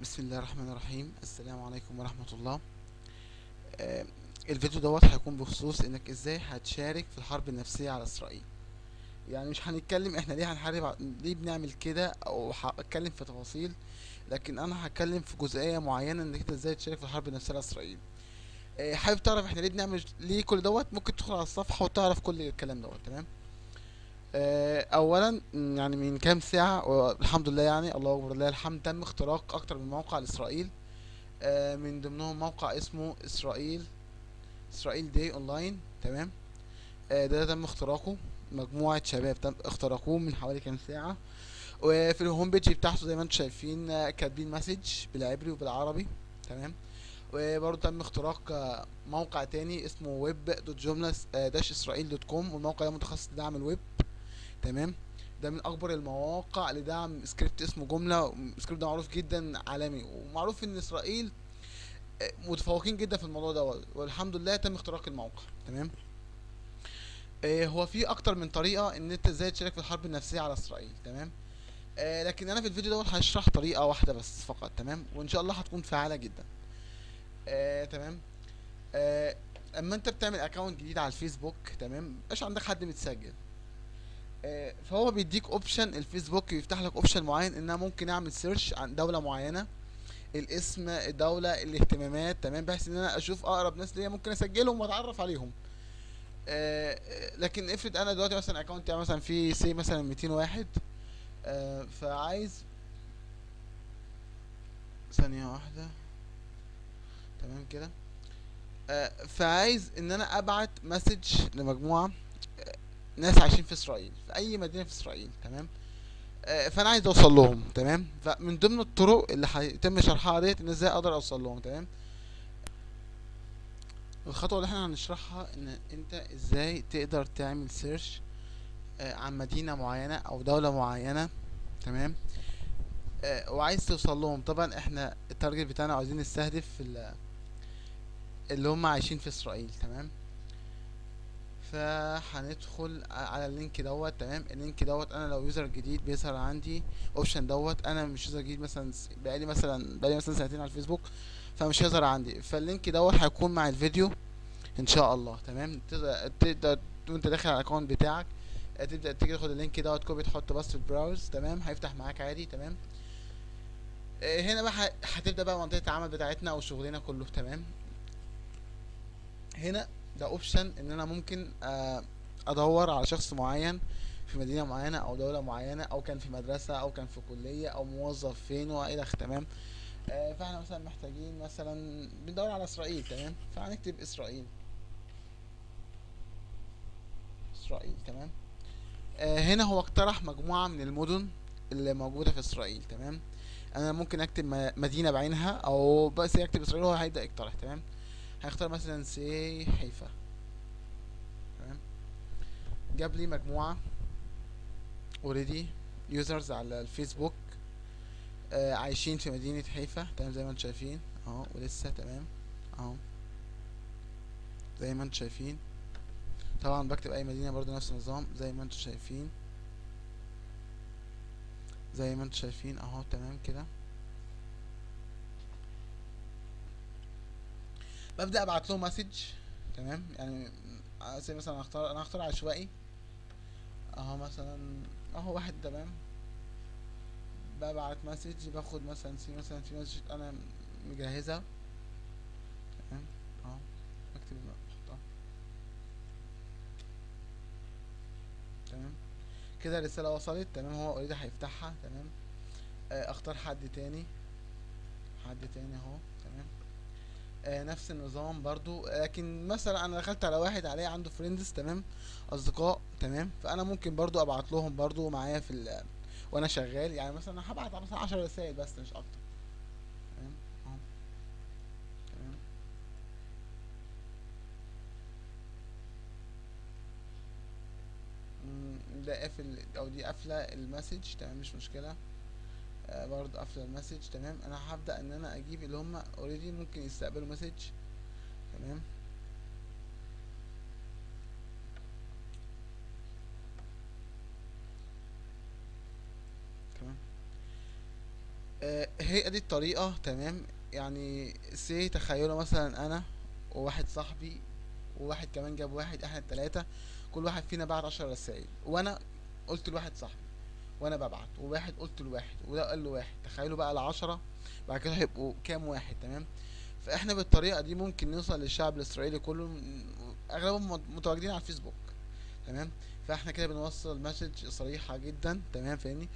بسم الله الرحمن الرحيم. السلام عليكم ورحمة الله. آه، الفيديو دوت هيكون بخصوص انك ازاي هتشارك في الحرب النفسية على اسرائيل. يعني مش هنتكلم احنا ليه هنحارب ليه بنعمل كده، او هتكلم في تفاصيل، لكن انا هتكلم في جزئية معينة انك انت ازاي تشارك في الحرب النفسية على اسرائيل. حابب تعرف احنا ليه بنعمل ليه كل دوت؟ ممكن تدخل على الصفحة وتعرف كل الكلام دوت. تمام. اولا يعني من كام ساعة الحمد لله، يعني الله اكبر لله الحمد، تم اختراق اكتر من موقع لاسرائيل. من ضمنهم موقع اسمه اسرائيل داي اونلاين. تمام. ده تم اختراقه، مجموعة شباب تم اخترقوه من حوالي كام ساعة. وفي الهوم بيج بتاعته زي ما انتم شايفين كاتبين مسج بالعبري وبالعربي. تمام. وبرضه تم اختراق موقع تاني اسمه ويب دوت جملة داش اسرائيل دوت كوم، والموقع ده متخصص لدعم الويب. تمام. ده من اكبر المواقع لدعم سكريبت اسمه جملة. السكريبت ده معروف جدا عالمي، ومعروف ان اسرائيل متفوقين جدا في الموضوع ده، والحمد لله تم اختراق الموقع. تمام. هو في اكتر من طريقه ان انت ازاي تشارك في الحرب النفسيه على اسرائيل. تمام. لكن انا في الفيديو دوت هشرح طريقه واحده بس فقط. تمام. وان شاء الله هتكون فعاله جدا. تمام. آه اما انت بتعمل اكونت جديد على الفيسبوك، تمام، مبقاش عندك حد متسجل. فهو بيديك اوبشن، الفيسبوك بيفتح لك اوبشن معين، ان انا ممكن اعمل سيرش عن دوله معينه، الاسم، الدوله، الاهتمامات. تمام. بحيث ان انا اشوف اقرب ناس ليا ممكن اسجلهم واتعرف عليهم. لكن افرض انا دلوقتي مثلا اكونت يعني مثلا في سي مثلا 200 واحد. فعايز ثانية واحدة. تمام كده. فعايز ان انا ابعت مسج لمجموعة ناس عايشين في اسرائيل، في اي مدينة في اسرائيل. تمام. فانا عايز اوصل لهم. تمام. فمن ضمن الطرق اللي هيتم شرحها ديت ان ازاي اقدر اوصل لهم. تمام. الخطوة اللي احنا هنشرحها ان انت ازاي تقدر تعمل سيرش عن مدينة معينة او دولة معينة. تمام. وعايز توصل لهم. طبعا احنا التارجت بتاعنا عايزين نستهدف اللي هم عايشين في اسرائيل. تمام. فهندخل على اللينك دوت. تمام. اللينك دوت انا لو يوزر جديد بيظهر عندي اوبشن دوت. انا مش يوزر جديد، مثلا بقالي مثلا سنتين على الفيسبوك، فمش هيظهر عندي. فاللينك دوت هيكون مع الفيديو ان شاء الله. تمام. تقدر وانت داخل على الاكونت بتاعك تبدا تيجي تاخد اللينك دوت كوبي، تحطه بس في البراوز. تمام. هيفتح معاك عادي. تمام. هنا بقى هتبدا بقى منطقه العمل بتاعتنا او شغلنا كله. تمام. هنا ده اوبشن ان انا ممكن ادور على شخص معين في مدينه معينه او دوله معينه، او كان في مدرسه او كان في كليه او موظف فين والى اخره. تمام. فاحنا مثلا محتاجين، مثلا بندور على اسرائيل. تمام. فهنكتب اسرائيل. اسرائيل. تمام. هنا هو اقترح مجموعه من المدن اللي موجوده في اسرائيل. تمام. انا ممكن اكتب مدينه بعينها، او بس اكتب اسرائيل وهو هيبدا يقترح. تمام. هنختار مثلا سي حيفا. تمام. جاب لي مجموعه اوريدي يوزرز على الفيسبوك عايشين في مدينة حيفا. تمام. زي ما انتم شايفين اهو، ولسه. تمام. اهو زي ما انتم شايفين. طبعا بكتب اي مدينة برضو نفس النظام زي ما انتم شايفين. زي ما انتم شايفين اهو. تمام كده. ببدأ ابعت لهم مسج. تمام. يعني زي مثلا انا هختار عشوائي اهو، مثلا اهو واحد. تمام. ببعت مسج، باخد مثلا مثلا في مسج انا مجهزها. تمام. اهو بكتب بحطها. تمام. كده الرسالة وصلت. تمام. هو اوريدي هيفتحها. تمام. اختار حد تاني. حد تاني اهو. تمام. نفس النظام برضو. لكن مثلا انا دخلت على واحد عليه عنده فريندز. تمام. اصدقاء. تمام. فانا ممكن برضو ابعت لهم برضو معايا وانا شغال. يعني مثلا هبعت مثلا 10 رسائل بس مش اكتر. تمام اهو. تمام. ده قافل او دي قافله المسج. تمام. مش مشكله. برضو قافله المسج. تمام. انا هبدا ان انا اجيب اللي هم اوريدي ممكن يستقبلوا مسج. تمام. تمام. هي دي الطريقة، تمام. يعني تخيلوا مثلا انا وواحد صاحبي وواحد كمان جاب واحد، احنا التلاتة، كل واحد فينا بعت 10 رسايل، وانا قلت لواحد صاحبي، وانا ببعت، وواحد قلت لواحد وده قال له واحد، تخيلوا بقى ال10 بعد كده هيبقوا كام واحد، تمام. فاحنا بالطريقة دي ممكن نوصل للشعب الاسرائيلي كله، اغلبهم متواجدين على الفيسبوك، تمام. فاحنا كده بنوصل مسج صريحة جدا، تمام، فاهمني.